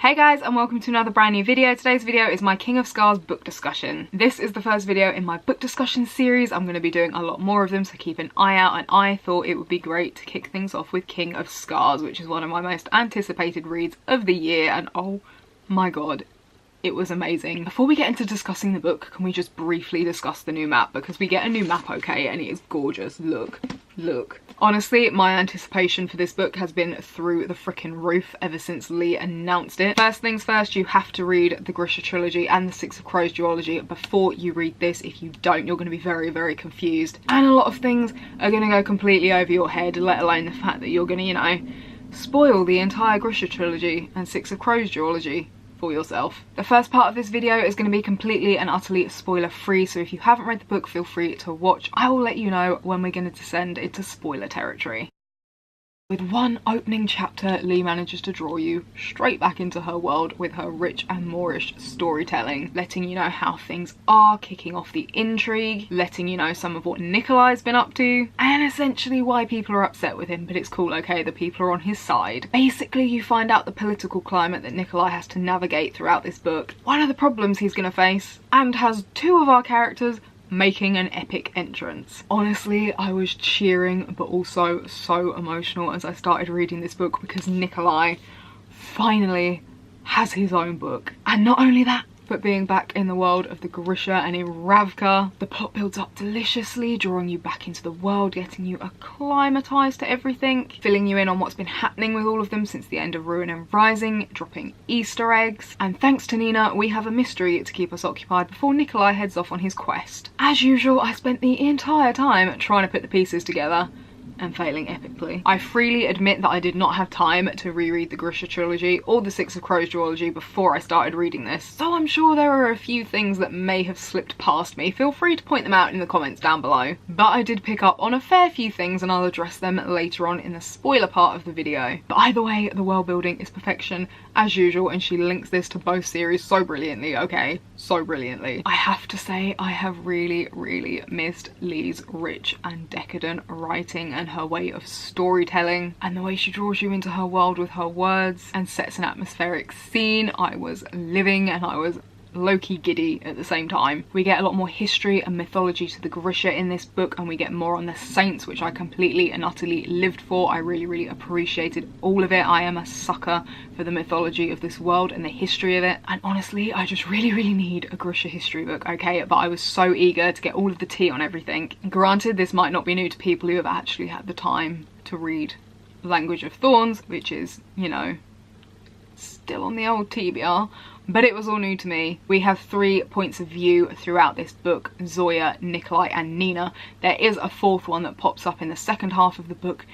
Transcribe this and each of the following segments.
Hey guys, and welcome to another brand new video. Today's video is my King of Scars book discussion. This is the first video in my book discussion series. I'm going to be doing a lot more of them, so keep an eye out, and I thought it would be great to kick things off with King of Scars, which is one of my most anticipated reads of the year, and oh my god, it was amazing. Before we get into discussing the book, can we just briefly discuss the new map? Because we get a new map, okay, and it is gorgeous. Look. Honestly, my anticipation for this book has been through the freaking roof ever since Lee announced it. First things first, you have to read the Grisha trilogy and the Six of Crows duology before you read this. If you don't, you're going to be very, very confused. And a lot of things are going to go completely over your head, let alone the fact that you're going to, you know, spoil the entire Grisha trilogy and Six of Crows duology for yourself. The first part of this video is going to be completely and utterly spoiler free, so if you haven't read the book, feel free to watch. I will let you know when we're going to descend into spoiler territory. With one opening chapter, Lee manages to draw you straight back into her world with her rich and Moorish storytelling, letting you know how things are, kicking off the intrigue, letting you know some of what Nikolai's been up to, and essentially why people are upset with him, but it's cool, okay, the people are on his side. Basically, you find out the political climate that Nikolai has to navigate throughout this book, one of the problems he's gonna face, and has two of our characters making an epic entrance. Honestly, I was cheering but also so emotional as I started reading this book because Nikolai finally has his own book. And not only that, but being back in the world of the Grisha and in Ravka, the plot builds up deliciously, drawing you back into the world, getting you acclimatized to everything, filling you in on what's been happening with all of them since the end of Ruin and Rising, dropping Easter eggs, and thanks to Nina, we have a mystery to keep us occupied before Nikolai heads off on his quest. As usual, I spent the entire time trying to put the pieces together, and failing epically. I freely admit that I did not have time to reread the Grisha trilogy or the Six of Crows duology before I started reading this, so I'm sure there are a few things that may have slipped past me. Feel free to point them out in the comments down below. But I did pick up on a fair few things and I'll address them later on in the spoiler part of the video. But either way, the world building is perfection as usual, and she links this to both series so brilliantly, okay? So brilliantly. I have to say, I have really missed Lee's rich and decadent writing and her way of storytelling, and the way she draws you into her world with her words and sets an atmospheric scene. I was living and I was low-key giddy at the same time. We get a lot more history and mythology to the Grisha in this book, and we get more on the saints, which I completely and utterly lived for. I really appreciated all of it. I am a sucker for the mythology of this world and the history of it, and honestly I just really need a Grisha history book, okay? But I was so eager to get all of the tea on everything. Granted, this might not be new to people who have actually had the time to read Language of Thorns, which is, you know, still on the old TBR, but it was all new to me. We have 3 points of view throughout this book: Zoya, Nikolai and Nina. There is a 4th one that pops up in the second half of the book,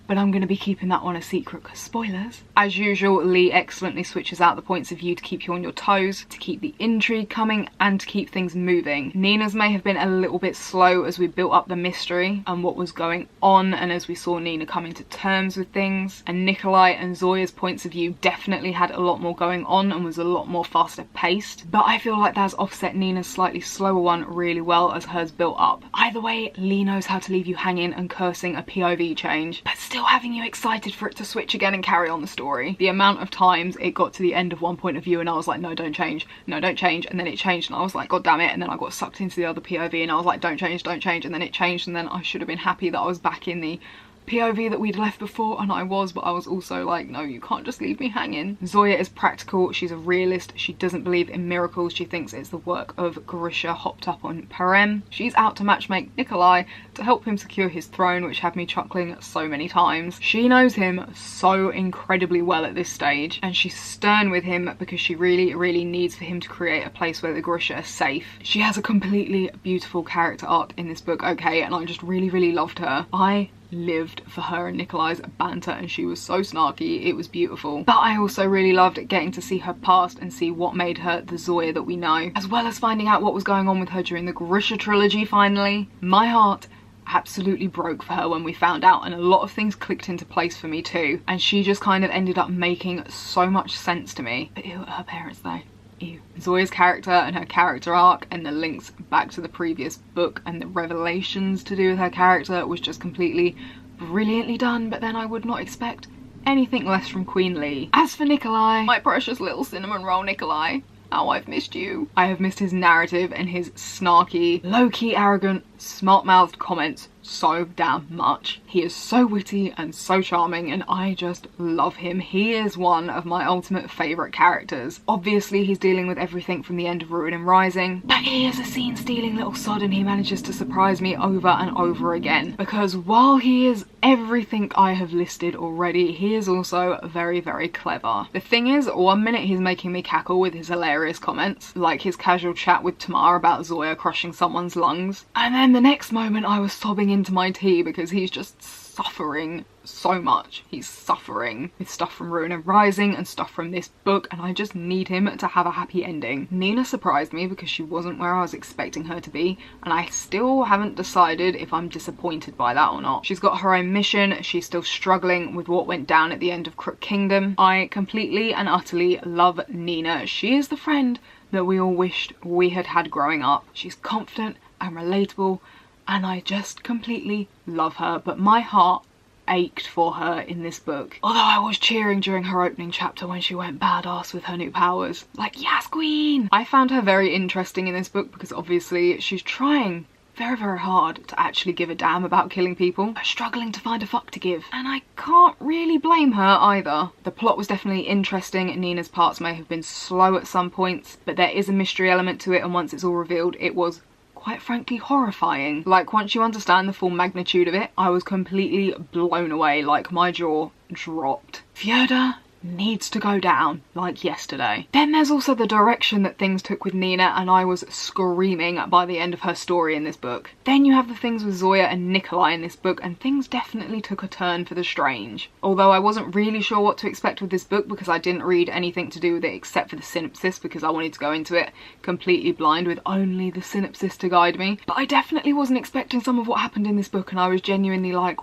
but I'm going to be keeping that one a secret because spoilers. As usual, Lee excellently switches out the points of view to keep you on your toes, to keep the intrigue coming and to keep things moving. Nina's may have been a little bit slow as we built up the mystery and what was going on, and as we saw Nina coming to terms with things, and Nikolai and Zoya's points of view definitely had a lot more going on and was a lot more faster paced, but I feel like that's offset Nina's slightly slower one really well as hers built up. Either way, Lee knows how to leave you hanging and cursing a POV change, but still having you excited for it to switch again and carry on the story. The amount of times it got to the end of one point of view and I was like, no, don't change, no, don't change, and then it changed and I was like, god damn it, and then I got sucked into the other POV and I was like, don't change, and then it changed, and then I should have been happy that I was back in the POV that we'd left before, and I was, but I was also like, no, you can't just leave me hanging. Zoya is practical, she's a realist, she doesn't believe in miracles, she thinks it's the work of Grisha hopped up on Parem. She's out to matchmake Nikolai to help him secure his throne, which had me chuckling so many times. She knows him so incredibly well at this stage, and she's stern with him because she really needs for him to create a place where the Grisha are safe. She has a completely beautiful character arc in this book, okay, and I just really loved her. I lived for her and Nikolai's banter, and she was so snarky, it was beautiful. But I also really loved getting to see her past and see what made her the Zoya that we know, as well as finding out what was going on with her during the Grisha trilogy finally. My heart absolutely broke for her when we found out, and a lot of things clicked into place for me too, and she just kind of ended up making so much sense to me. But ew, her parents though. Ew. Zoya's character and her character arc and the links back to the previous book and the revelations to do with her character was just completely brilliantly done, but then I would not expect anything less from Queen Lee. As for Nikolai, my precious little cinnamon roll Nikolai, how I've missed you. I have missed his narrative and his snarky, low-key arrogant, smart-mouthed comments so damn much. He is so witty and so charming and I just love him. He is one of my ultimate favourite characters. Obviously he's dealing with everything from the end of Ruin and Rising, but he is a scene-stealing little sod and he manages to surprise me over and over again, because while he is everything I have listed already, he is also very, very clever. The thing is, one minute he's making me cackle with his hilarious comments, like his casual chat with Tamar about Zoya crushing someone's lungs, and then the next moment I was sobbing into my tea because he's just suffering so much. He's suffering with stuff from Ruin and Rising and stuff from this book, and I just need him to have a happy ending. Nina surprised me because she wasn't where I was expecting her to be, and I still haven't decided if I'm disappointed by that or not. She's got her own mission, she's still struggling with what went down at the end of Crook Kingdom. I completely and utterly love Nina. She is the friend that we all wished we had had growing up. She's confident and relatable, and I just completely love her, but my heart ached for her in this book. Although I was cheering during her opening chapter when she went badass with her new powers. Like, yes queen! I found her very interesting in this book because obviously she's trying very, very hard to actually give a damn about killing people, but struggling to find a fuck to give. And I can't really blame her either. The plot was definitely interesting. Nina's parts may have been slow at some points, but there is a mystery element to it, and once it's all revealed, it was quite frankly horrifying. Like, once you understand the full magnitude of it, I was completely blown away. Like, my jaw dropped. Fjöda needs to go down, like yesterday. Then there's also the direction that things took with Nina, and I was screaming by the end of her story in this book. Then you have the things with Zoya and Nikolai in this book, and things definitely took a turn for the strange. Although I wasn't really sure what to expect with this book because I didn't read anything to do with it except for the synopsis, because I wanted to go into it completely blind with only the synopsis to guide me. But I definitely wasn't expecting some of what happened in this book, and I was genuinely like,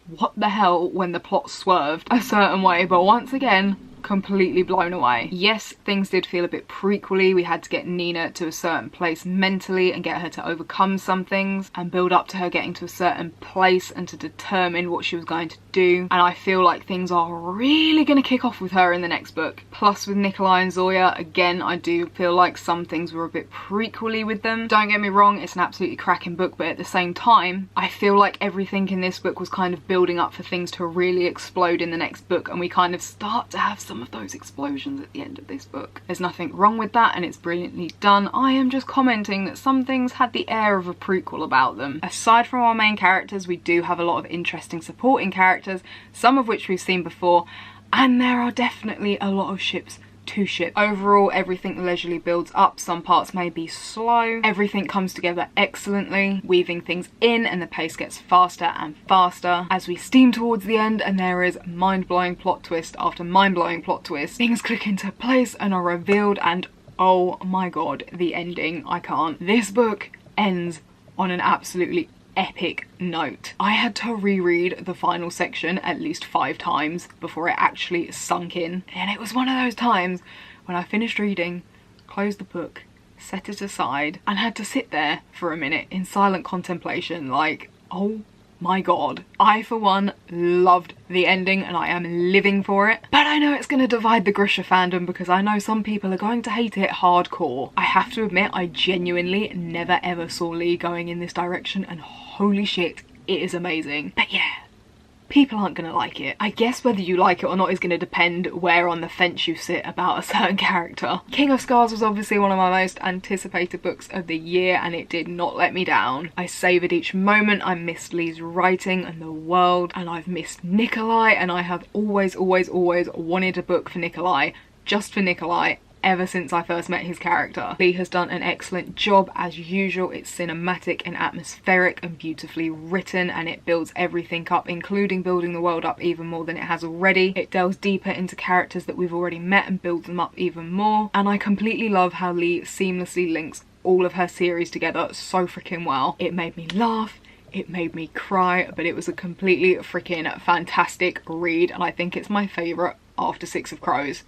what the hell, when the plot swerved a certain way. But once again, completely blown away. Yes, things did feel a bit prequely. We had to get Nina to a certain place mentally and get her to overcome some things and build up to her getting to a certain place and to determine what she was going to do. And I feel like things are really going to kick off with her in the next book. Plus with Nikolai and Zoya, again, I do feel like some things were a bit prequely with them. Don't get me wrong, it's an absolutely cracking book, but at the same time, I feel like everything in this book was kind of building up for things to really explode in the next book, and we kind of start to have some of those explosions at the end of this book. There's nothing wrong with that and it's brilliantly done. I am just commenting that some things had the air of a prequel about them. Aside from our main characters, we do have a lot of interesting supporting characters, some of which we've seen before, and there are definitely a lot of ships to ship. Overall, everything leisurely builds up. Some parts may be slow. Everything comes together excellently, weaving things in, and the pace gets faster and faster as we steam towards the end, and there is mind-blowing plot twist after mind-blowing plot twist. Things click into place and are revealed, and oh my god, the ending, I can't. This book ends on an absolutely epic note. I had to reread the final section at least 5 times before it actually sunk in, and it was one of those times when I finished reading, closed the book, set it aside, and had to sit there for a minute in silent contemplation like, oh my god. I for one loved the ending and I am living for it, but I know it's going to divide the Grisha fandom because I know some people are going to hate it hardcore. I have to admit, I genuinely never ever saw Lee going in this direction, and holy shit, it is amazing. But yeah, people aren't gonna like it. I guess whether you like it or not is gonna depend where on the fence you sit about a certain character. King of Scars was obviously one of my most anticipated books of the year, and it did not let me down. I savoured each moment. I missed Lee's writing and the world, and I've missed Nikolai, and I have always wanted a book for Nikolai, just for Nikolai, ever since I first met his character. Lee has done an excellent job as usual. It's cinematic and atmospheric and beautifully written, and it builds everything up, including building the world up even more than it has already. It delves deeper into characters that we've already met and builds them up even more, and I completely love how Lee seamlessly links all of her series together so freaking well. It made me laugh, it made me cry, but it was a completely freaking fantastic read, and I think it's my favourite after 6 of Crows.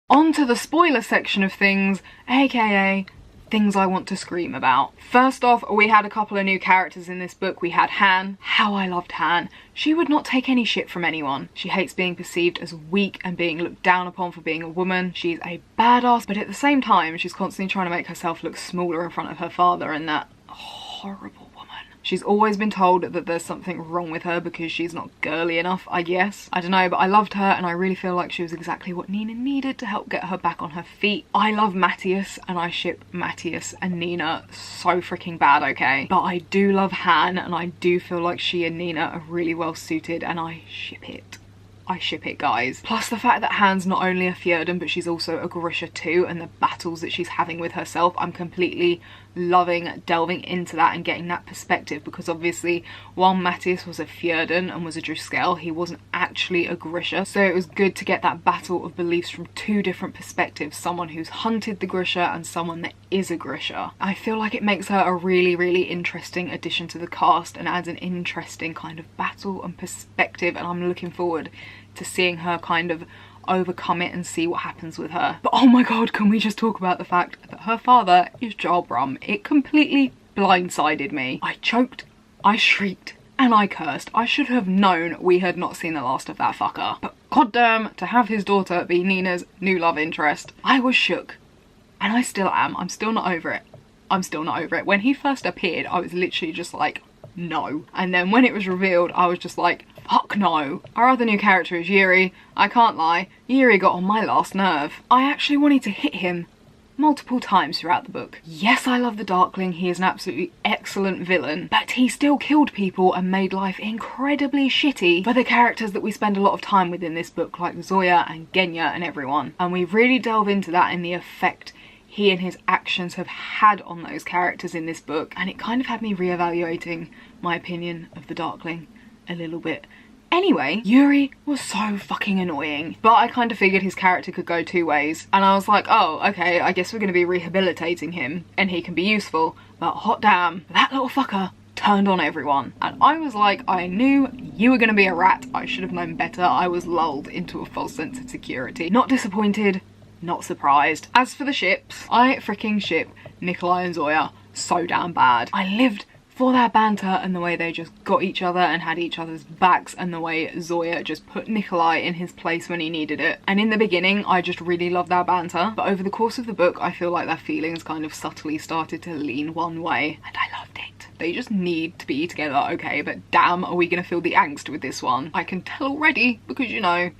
On to the spoiler section of things, aka things I want to scream about. First off, we had a couple of new characters in this book. We had Han. How I loved Han. She would not take any shit from anyone. She hates being perceived as weak and being looked down upon for being a woman. She's a badass, but at the same time, she's constantly trying to make herself look smaller in front of her father, and that horrible woman. She's always been told that there's something wrong with her because she's not girly enough, I guess. I don't know, but I loved her, and I really feel like she was exactly what Nina needed to help get her back on her feet. I love Matthias, and I ship Matthias and Nina so freaking bad, okay? But I do love Han, and I do feel like she and Nina are really well suited, and I ship it. I ship it, guys. Plus the fact that Han's not only a Fjorden, but she's also a Grisha too, and the battles that she's having with herself, I'm completely loving delving into that and getting that perspective, because obviously while Matthias was a Fjorden and was a Driscoll, he wasn't actually a Grisha, so it was good to get that battle of beliefs from two different perspectives, someone who's hunted the Grisha and someone that is a Grisha. I feel like it makes her a really interesting addition to the cast and adds an interesting kind of battle and perspective, and I'm looking forward to seeing her kind of overcome it and see what happens with her. But oh my god, can we just talk about the fact that her father is Jarl Brum? It completely blindsided me. I choked, I shrieked, and I cursed. I should have known we had not seen the last of that fucker. But goddamn, to have his daughter be Nina's new love interest, I was shook. And I still am. I'm still not over it. I'm still not over it. When he first appeared, I was literally just like, no. And then when it was revealed, I was just like, fuck no. Our other new character is Yuri. I can't lie, Yuri got on my last nerve. I actually wanted to hit him multiple times throughout the book. Yes, I love the Darkling, he is an absolutely excellent villain, but he still killed people and made life incredibly shitty for the characters that we spend a lot of time with in this book, like Zoya and Genya and everyone. And we really delve into that in the effect he and his actions have had on those characters in this book, and it kind of had me reevaluating my opinion of the Darkling a little bit. Anyway, Yuri was so fucking annoying, but I kind of figured his character could go two ways, and I was like, oh, okay, I guess we're going to be rehabilitating him, and he can be useful, but hot damn, that little fucker turned on everyone. And I was like, I knew you were going to be a rat, I should have known better. I was lulled into a false sense of security. Not disappointed, not surprised. As for the ships, I freaking ship Nikolai and Zoya so damn bad. I lived for their banter and the way they just got each other and had each other's backs, and the way Zoya just put Nikolai in his place when he needed it. And in the beginning, I just really loved their banter, but over the course of the book, I feel like their feelings kind of subtly started to lean one way, and I loved it. They just need to be together, okay, but damn, are we gonna feel the angst with this one? I can tell already, because you know,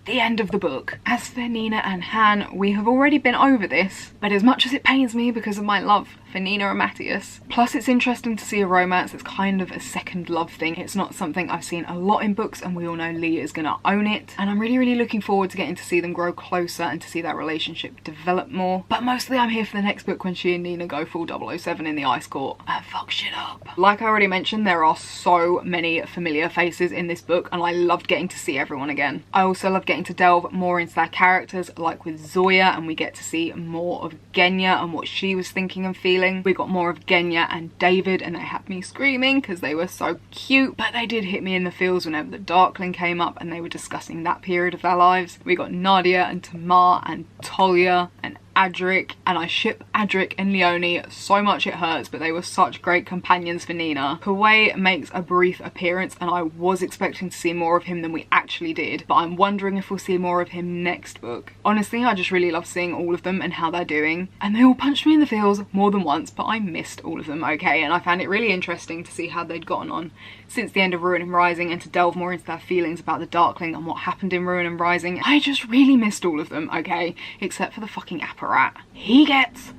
the end of the book. As for Nina and Han, we have already been over this, but as much as it pains me because of my love for Nina and Matthias, plus it's interesting to see a romance that's kind of a second love thing. It's not something I've seen a lot in books, and we all know Lee is gonna own it, and I'm really looking forward to getting to see them grow closer and to see that relationship develop more. But mostly I'm here for the next book when she and Nina go full 007 in the Ice Court and fuck shit up. Like I already mentioned, there are so many familiar faces in this book, and I loved getting to see everyone again. I also love getting to delve more into their characters, like with Zoya, and we get to see more of Genya and what she was thinking and feeling. We got more of Genya and David, and they had me screaming because they were so cute, but they did hit me in the feels whenever the Darkling came up and they were discussing that period of their lives. We got Nadia and Tamar and Tolia and Adric, and I ship Adric and Leonie so much it hurts, but they were such great companions for Nina. Paway makes a brief appearance, and I was expecting to see more of him than we actually did, but I'm wondering if we'll see more of him next book. Honestly, I just really love seeing all of them and how they're doing, and they all punched me in the feels more than once, but I missed all of them, okay, and I found it really interesting to see how they'd gotten on since the end of Ruin and Rising, and to delve more into their feelings about the Darkling and what happened in Ruin and Rising. I just really missed all of them, okay, except for the fucking Apparat. He gets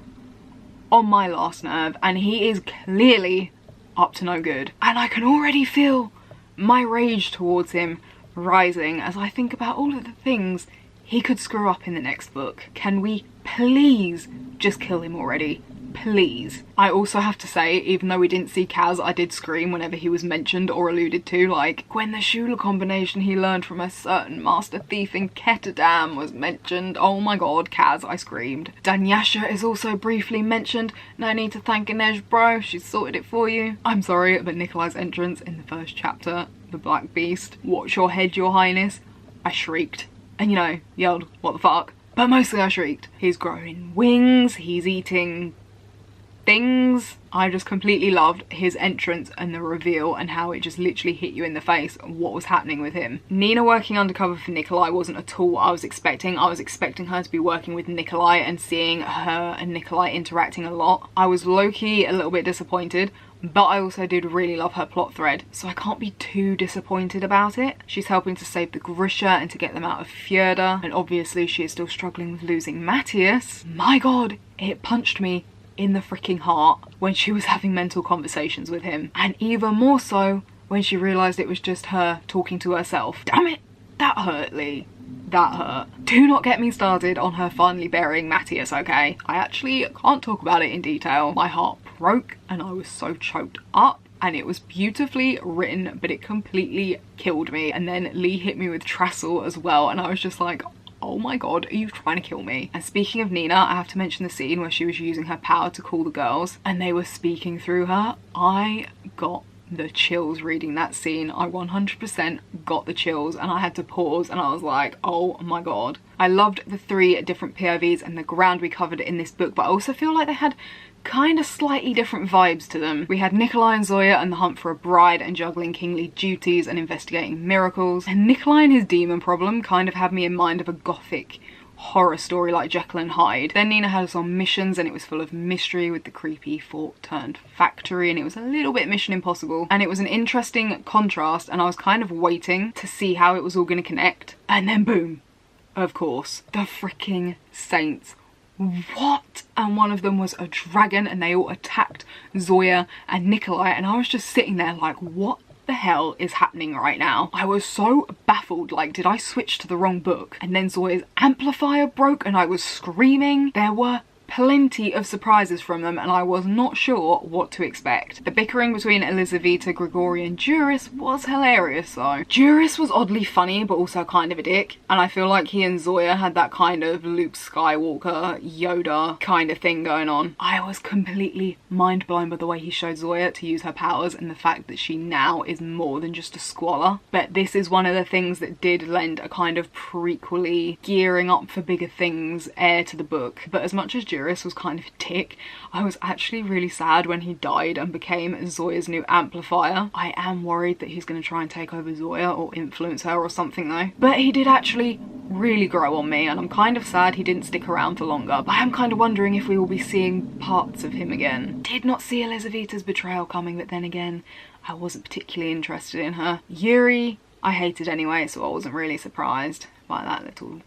on my last nerve, and he is clearly up to no good, and I can already feel my rage towards him rising as I think about all of the things he could screw up in the next book. Can we please just kill him already? Please. I also have to say, even though we didn't see Kaz, I did scream whenever he was mentioned or alluded to, like when the Shula combination he learned from a certain master thief in Ketterdam was mentioned. Oh my god, Kaz, I screamed. Danyasha is also briefly mentioned. No need to thank Inej, bro, she's sorted it for you. I'm sorry, but Nikolai's entrance in the first chapter, the Black Beast, watch your head, your highness, I shrieked. And you know, yelled, what the fuck? But mostly I shrieked. He's growing wings, he's eating things. I just completely loved his entrance and the reveal and how it just literally hit you in the face what was happening with him. Nina working undercover for Nikolai wasn't at all what I was expecting. I was expecting her to be working with Nikolai and seeing her and Nikolai interacting a lot. I was low-key a little bit disappointed, but I also did really love her plot thread, so I can't be too disappointed about it. She's helping to save the Grisha and to get them out of Fjorda, and obviously she is still struggling with losing Matthias. My god, it punched me in the freaking heart when she was having mental conversations with him, and even more so when she realised it was just her talking to herself. Damn it, that hurt, Lee. That hurt. Do not get me started on her finally burying Matthias, okay? I actually can't talk about it in detail. My heart broke and I was so choked up, and it was beautifully written, but it completely killed me. And then Lee hit me with Trassel as well, and I was just like, oh my god, are you trying to kill me? And speaking of Nina, I have to mention the scene where she was using her power to call the girls and they were speaking through her. I got the chills reading that scene. I 100% got the chills, and I had to pause and I was like, oh my god. I loved the 3 different POVs and the ground we covered in this book, but I also feel like they had kind of slightly different vibes to them. We had Nikolai and Zoya and the hunt for a bride and juggling kingly duties and investigating miracles, and Nikolai and his demon problem kind of had me in mind of a gothic horror story like Jekyll and Hyde. Then Nina had us on missions and it was full of mystery with the creepy fort turned factory, and it was a little bit Mission Impossible, and it was an interesting contrast, and I was kind of waiting to see how it was all going to connect, and then boom, of course, the freaking saints. What? And one of them was a dragon and they all attacked Zoya and Nikolai, and I was just sitting there like, what the hell is happening right now? I was so baffled, like, did I switch to the wrong book? And then Zoya's amplifier broke and I was screaming. There were plenty of surprises from them and I was not sure what to expect. The bickering between Elizaveta, Grigori and Juris was hilarious though. Juris was oddly funny but also kind of a dick, and I feel like he and Zoya had that kind of Luke Skywalker, Yoda kind of thing going on. I was completely mind blown by the way he showed Zoya to use her powers and the fact that she now is more than just a squalor. But this is one of the things that did lend a kind of prequely, gearing up for bigger things air to the book. But as much as Juris was kind of a dick, I was actually really sad when he died and became Zoya's new amplifier. I am worried that he's going to try and take over Zoya or influence her or something though. But he did actually really grow on me, and I'm kind of sad he didn't stick around for longer. But I am kind of wondering if we will be seeing parts of him again. Did not see Elizaveta's betrayal coming, but then again, I wasn't particularly interested in her. Yuri, I hated anyway, so I wasn't really surprised by that little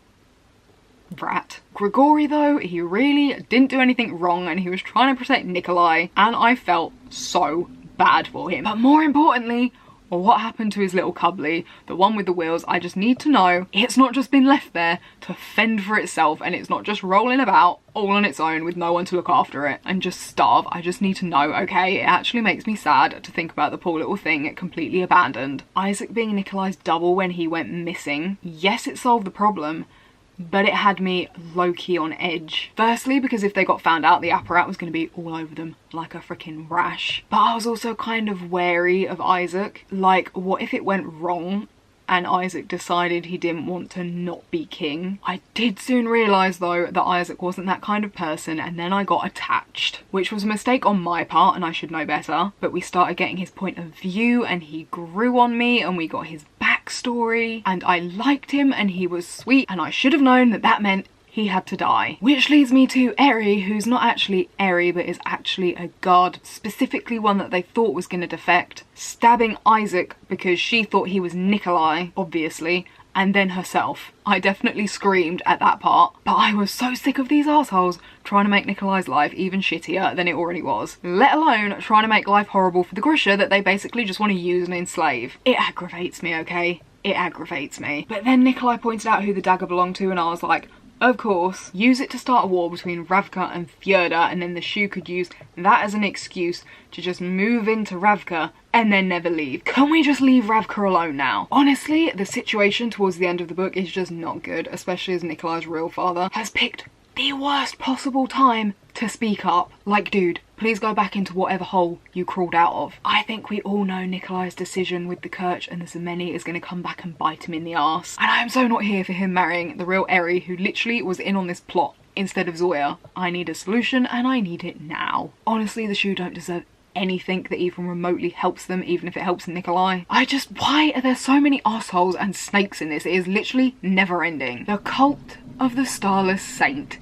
brat. Grigori though, he really didn't do anything wrong and he was trying to protect Nikolai, and I felt so bad for him. But more importantly, what happened to his little cubbly, the one with the wheels? I just need to know it's not just been left there to fend for itself, and it's not just rolling about all on its own with no one to look after it and just starve. I just need to know, okay? It actually makes me sad to think about the poor little thing completely abandoned. Isaac being Nikolai's double when he went missing, yes, it solved the problem, but it had me low-key on edge. Firstly, because if they got found out, the apparat was going to be all over them like a freaking rash. But I was also kind of wary of Isaac. Like, what if it went wrong and Isaac decided he didn't want to not be king? I did soon realise though that Isaac wasn't that kind of person, and then I got attached, which was a mistake on my part and I should know better. But we started getting his point of view and he grew on me, and we got his backstory and I liked him and he was sweet, and I should have known that that meant he had to die. Which leads me to Eri, who's not actually Eri but is actually a guard, specifically one that they thought was going to defect, stabbing Isaac because she thought he was Nikolai, obviously, and then herself. I definitely screamed at that part, but I was so sick of these assholes trying to make Nikolai's life even shittier than it already was, let alone trying to make life horrible for the Grisha that they basically just want to use and enslave. It aggravates me, okay? It aggravates me. But then Nikolai pointed out who the dagger belonged to and I was like, of course, use it to start a war between Ravka and Fjorda, and then the Shu could use that as an excuse to just move into Ravka and then never leave. Can we just leave Ravka alone now? Honestly, the situation towards the end of the book is just not good, especially as Nikolai's real father has picked the worst possible time to speak up. Like, dude, please go back into whatever hole you crawled out of. I think we all know Nikolai's decision with the Kirch and the Zemeni is going to come back and bite him in the arse. And I am so not here for him marrying the real Eri, who literally was in on this plot instead of Zoya. I need a solution and I need it now. Honestly, the Shu don't deserve anything that even remotely helps them, even if it helps Nikolai. Why are there so many assholes and snakes in this? It is literally never ending. The cult of the Starless Saint.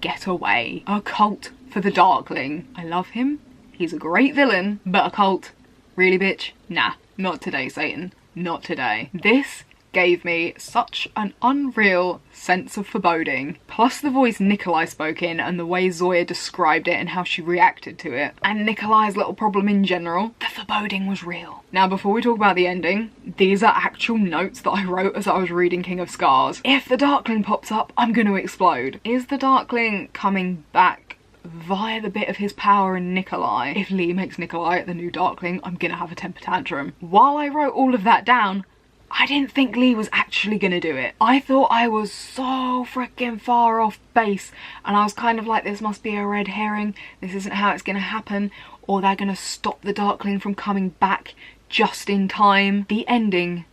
Get away. A cult for the Darkling. I love him. He's a great villain, but a cult? Really, bitch? Nah, not today, Satan. Not today. This gave me such an unreal sense of foreboding. Plus the voice Nikolai spoke in and the way Zoya described it and how she reacted to it. And Nikolai's little problem in general. The foreboding was real. Now, before we talk about the ending, these are actual notes that I wrote as I was reading King of Scars. If the Darkling pops up, I'm gonna explode. Is the Darkling coming back via the bit of his power in Nikolai? If Lee makes Nikolai the new Darkling, I'm gonna have a temper tantrum. While I wrote all of that down, I didn't think Lee was actually gonna do it. I thought I was so freaking far off base, and I was kind of like, this must be a red herring, this isn't how it's gonna happen, or they're gonna stop the Darkling from coming back just in time. The ending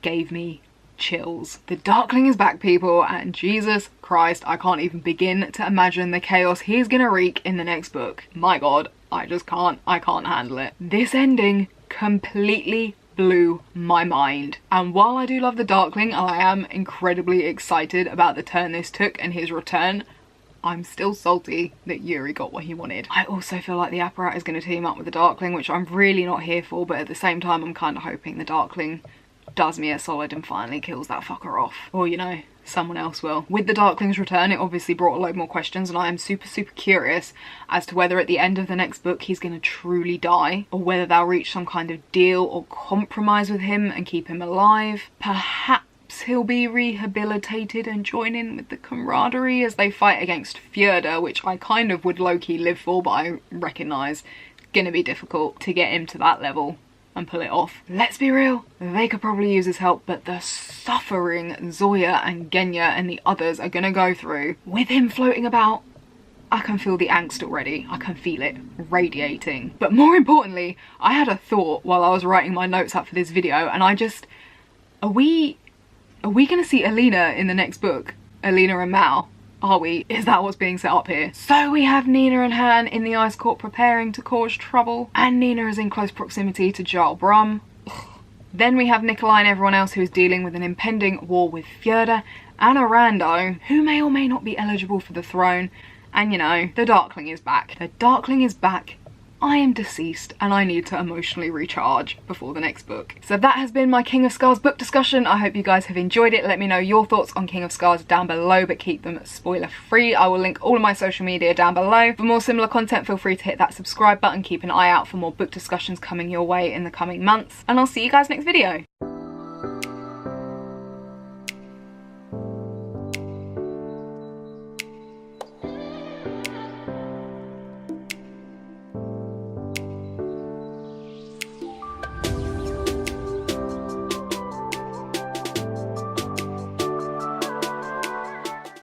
gave me chills. The Darkling is back, people, and Jesus Christ, I can't even begin to imagine the chaos he's gonna wreak in the next book. My god, I can't handle it. This ending completely blew my mind. And while I do love the Darkling and I am incredibly excited about the turn this took and his return, I'm still salty that Yuri got what he wanted. I also feel like the Apparat is going to team up with the Darkling, which I'm really not here for, but at the same time I'm kind of hoping the Darkling does me a solid and finally kills that fucker off. Or, you know, someone else will. With the Darkling's return, it obviously brought a load more questions, and I am super curious as to whether at the end of the next book he's gonna truly die, or whether they'll reach some kind of deal or compromise with him and keep him alive. Perhaps he'll be rehabilitated and join in with the camaraderie as they fight against Fjorda, which I kind of would low-key live for, but I recognise it's gonna be difficult to get him to that level and pull it off. Let's be real, they could probably use his help, but the suffering Zoya and Genya and the others are gonna go through with him floating about, I can feel the angst already. I can feel it radiating. But more importantly, I had a thought while I was writing my notes up for this video, and are we gonna see Alina in the next book? Alina and Mal? Are we? Is that what's being set up here? So we have Nina and Han in the Ice Court preparing to cause trouble, and Nina is in close proximity to Jarl Brum. Then we have Nikolai and everyone else who is dealing with an impending war with Fjorda and a rando who may or may not be eligible for the throne. And you know, the Darkling is back. The Darkling is back. I am deceased and I need to emotionally recharge before the next book. So that has been my King of Scars book discussion. I hope you guys have enjoyed it. Let me know your thoughts on King of Scars down below, but keep them spoiler free. I will link all of my social media down below. For more similar content, feel free to hit that subscribe button. Keep an eye out for more book discussions coming your way in the coming months, and I'll see you guys next video.